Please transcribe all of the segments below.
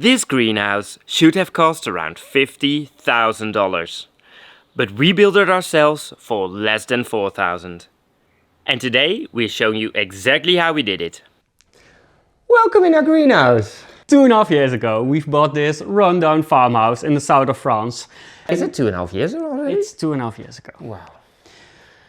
This greenhouse should have cost around $50,000, but we built it ourselves for less than $4,000. And today we're showing you exactly how we did it. Welcome in our greenhouse! 2.5 years ago, we've bought this rundown farmhouse in the south of France. Is it 2.5 years already? It's 2.5 years ago. Wow.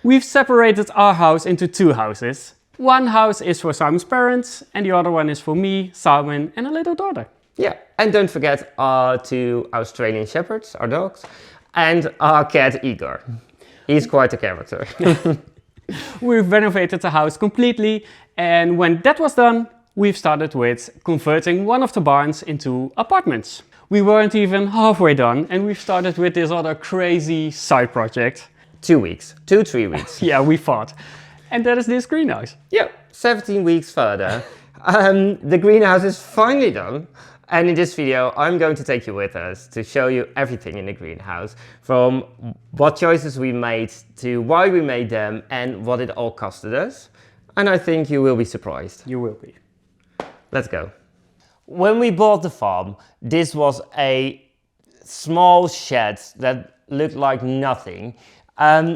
We've separated our house into two houses. One house is for Simon's parents, and the other one is for me, Simon, and a little daughter. Yeah, and don't forget our two Australian shepherds, our dogs, and our cat Igor. He's quite a character. We've renovated the house completely, and when that was done, we've started with converting one of the barns into apartments. We weren't even halfway done, and we've started with this other crazy side project. 2 weeks, 3 weeks. Yeah, we fought. And that is this greenhouse. Yeah, 17 weeks further. The greenhouse is finally done. And in this video, I'm going to take you with us to show you everything in the greenhouse, from what choices we made to why we made them and what it all costed us. And I think you will be surprised. You will be. Let's go. When we bought the farm, this was a small shed that looked like nothing.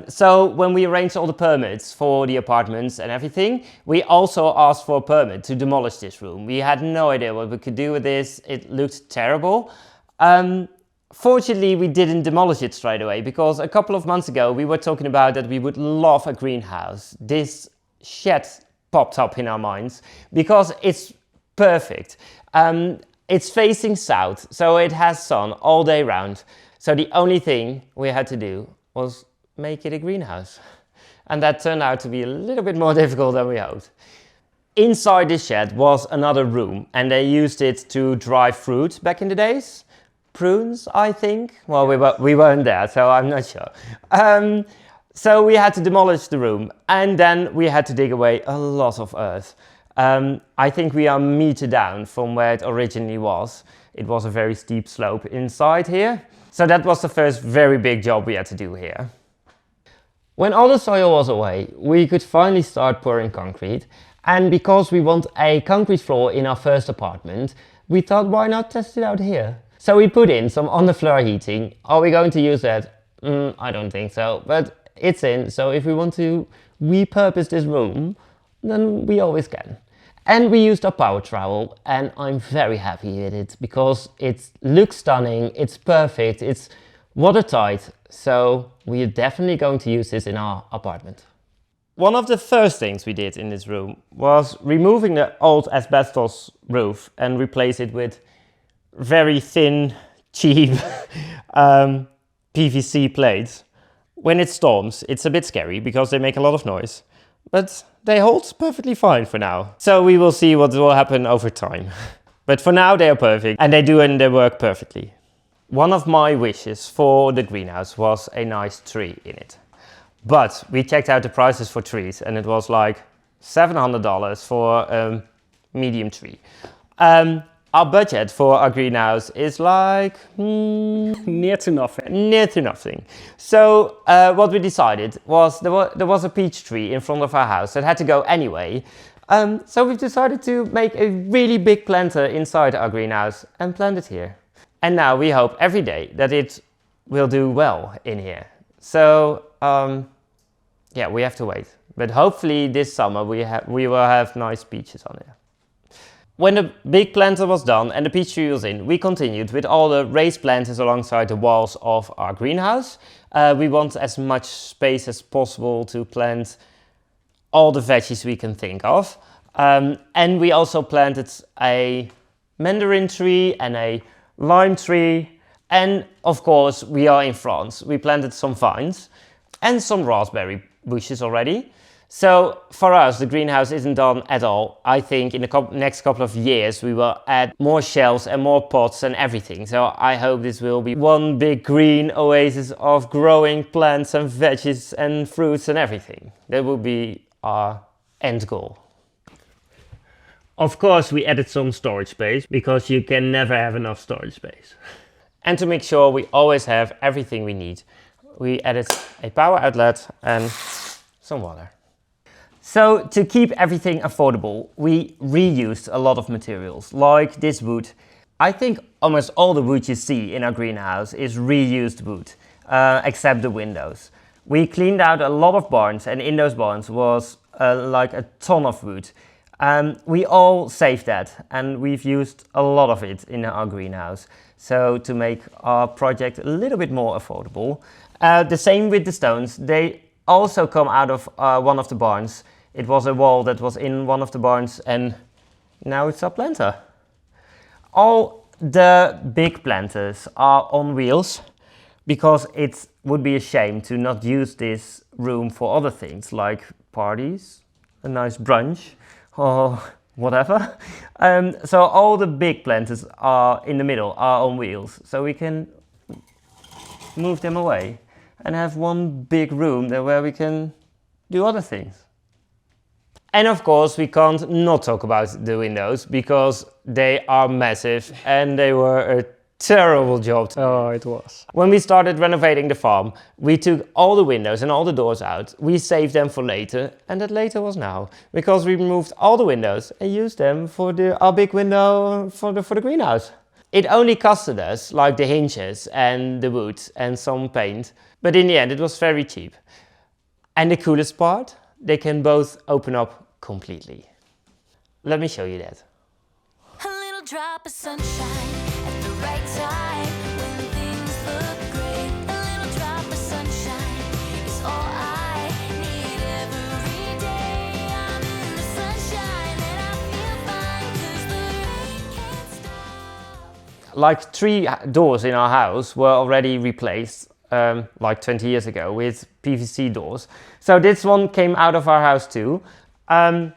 So when we arranged all the permits for the apartments and everything, we also asked for a permit to demolish this room. We had no idea what we could do with this. It looked terrible. Fortunately, we didn't demolish it straight away, because a couple of months ago we were talking about that we would love a greenhouse. This shed popped up in our minds because it's perfect. It's facing south, so it has sun all day round. So the only thing we had to do was make it a greenhouse. And that turned out to be a little bit more difficult than we hoped. Inside this shed was another room, and they used it to dry fruit back in the days. Prunes, I think. Well, we weren't there, so I'm not sure. So we had to demolish the room, and then we had to dig away a lot of earth. I think we are a meter down from where it originally was. It was a very steep slope inside here. So that was the first very big job we had to do here. When all the soil was away, we could finally start pouring concrete. And because we want a concrete floor in our first apartment, we thought, why not test it out here? So we put in some on-the-floor heating. Are we going to use that? I don't think so, but it's in. So if we want to repurpose this room, then we always can. And we used our power trowel, and I'm very happy with it because it looks stunning, it's perfect, it's watertight, so we are definitely going to use this in our apartment. One of the first things we did in this room was removing the old asbestos roof and replace it with very thin, cheap PVC plates. When it storms, it's a bit scary because they make a lot of noise, but they hold perfectly fine for now. So we will see what will happen over time. But for now they are perfect, and they do their work perfectly. One of my wishes for the greenhouse was a nice tree in it. But we checked out the prices for trees, and it was like $700 for a medium tree. Our budget for our greenhouse is like Near to nothing. Near to nothing. So what we decided was there was a peach tree in front of our house that had to go anyway. So we've decided to make a really big planter inside our greenhouse and plant it here. And now we hope every day that it will do well in here. So yeah, we have to wait. But hopefully this summer we will have nice peaches on it. When the big planter was done and the peach tree was in, we continued with all the raised planters alongside the walls of our greenhouse. We want as much space as possible to plant all the veggies we can think of. And we also planted a mandarin tree and a lime tree. And of course, we are in France. We planted some vines and some raspberry bushes already. So for us, the greenhouse isn't done at all. I think in the next couple of years, we will add more shelves and more pots and everything. So I hope this will be one big green oasis of growing plants and veggies and fruits and everything. That will be our end goal. Of course, we added some storage space because you can never have enough storage space. And to make sure we always have everything we need, we added a power outlet and some water. So to keep everything affordable, we reused a lot of materials, like this wood. I think almost all the wood you see in our greenhouse is reused wood, except the windows. We cleaned out a lot of barns, and in those barns was like a ton of wood. We all saved that, and we've used a lot of it in our greenhouse. So to make our project a little bit more affordable. The same with the stones. They also come out of one of the barns. It was a wall that was in one of the barns, and now it's our planter. All the big planters are on wheels because it would be a shame to not use this room for other things like parties, a nice brunch, or whatever. So all the big planters are in the middle, are on wheels, so we can move them away and have one big room there where we can do other things. And of course we can't not talk about the windows because they are massive and they were a terrible job. Oh, it was. When we started renovating the farm, we took all the windows and all the doors out. We saved them for later, and that later was now, because we removed all the windows and used them for our big window for the greenhouse. It only costed us like the hinges and the wood and some paint, but in the end it was very cheap. And the coolest part, they can both open up completely. Let me show you that. A little drop of sunshine at the right time when things look great. A little drop of sunshine is all I need every day. I'm in the sunshine and I feel fine 'cause the rain can't stop. Like 3 doors in our house were already replaced like 20 years ago with PVC doors. So this one came out of our house too. And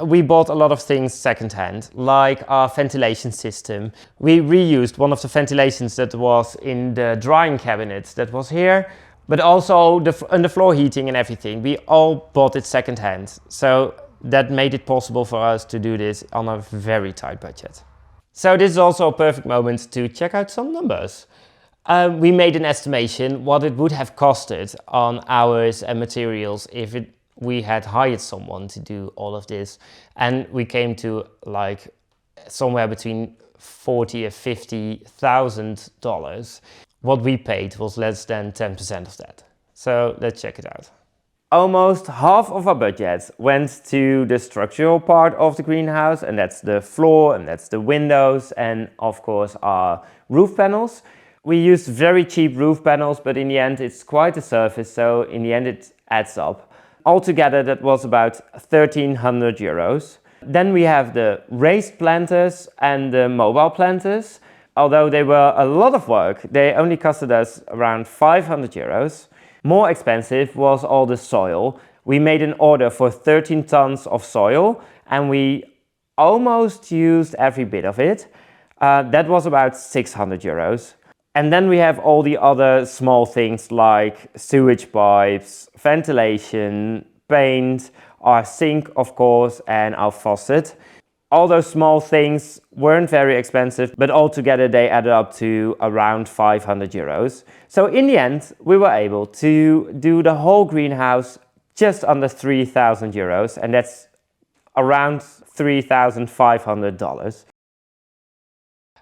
we bought a lot of things secondhand, like our ventilation system. We reused one of the ventilations that was in the drying cabinet that was here, but also the floor heating and everything. We all bought it secondhand. So that made it possible for us to do this on a very tight budget. So this is also a perfect moment to check out some numbers. We made an estimation what it would have costed on hours and materials if we had hired someone to do all of this, and we came to like somewhere between $40,000 and $50,000. What we paid was less than 10% of that. So let's check it out. Almost half of our budget went to the structural part of the greenhouse, and that's the floor and that's the windows and of course our roof panels. We used very cheap roof panels, but in the end it's quite a surface, so in the end it adds up. Altogether that was about 1,300 euros. Then we have the raised planters and the mobile planters. Although they were a lot of work, they only costed us around 500 euros. More expensive was all the soil. We made an order for 13 tons of soil and we almost used every bit of it. That was about 600 euros. And then we have all the other small things like sewage pipes, ventilation, paint, our sink of course, and our faucet. All those small things weren't very expensive, but altogether they added up to around 500 euros. So in the end, we were able to do the whole greenhouse just under 3,000 euros, and that's around $3,500.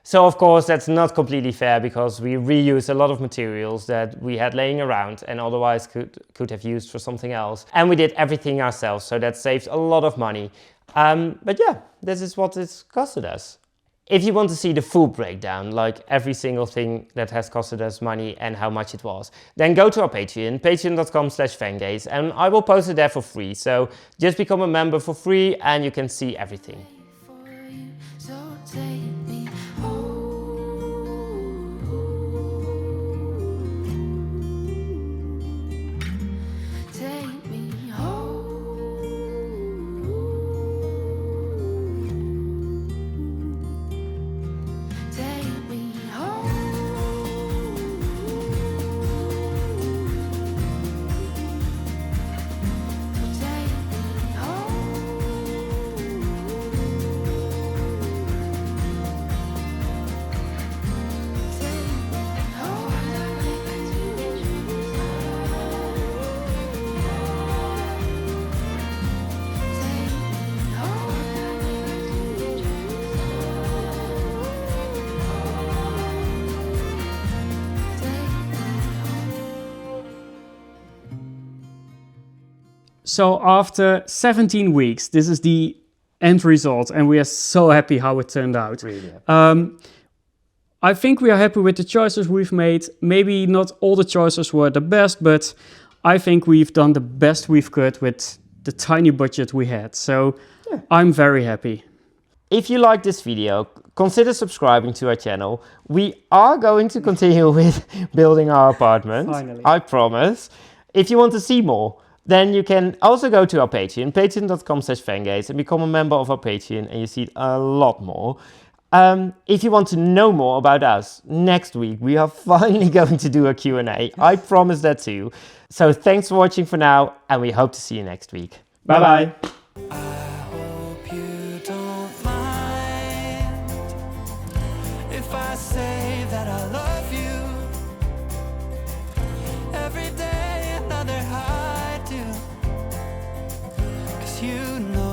So of course that's not completely fair because we reused a lot of materials that we had laying around and otherwise could have used for something else. And we did everything ourselves, so that saved a lot of money. But yeah, this is what it's costed us. If you want to see the full breakdown, like every single thing that has costed us money and how much it was, then go to our Patreon, patreon.com/fangaze, and I will post it there for free. So just become a member for free and you can see everything. For you, so take me home. Take me home. Take me home. Take me home. So after 17 weeks, this is the end result, and we are so happy how it turned out. Really happy. I think we are happy with the choices we've made. Maybe not all the choices were the best, but I think we've done the best we've could with the tiny budget we had. So I'm very happy. If you like this video, consider subscribing to our channel. We are going to continue with building our apartment. Finally. I promise. If you want to see more, then you can also go to our Patreon, patreon.com/fangates, and become a member of our Patreon, and you see a lot more. If you want to know more about us, next week we are finally going to do a Q&A. I promise that too. So thanks for watching for now, and we hope to see you next week. Bye-bye. I hope you don't mind if I say that I love you. Every day another high do, 'cause you know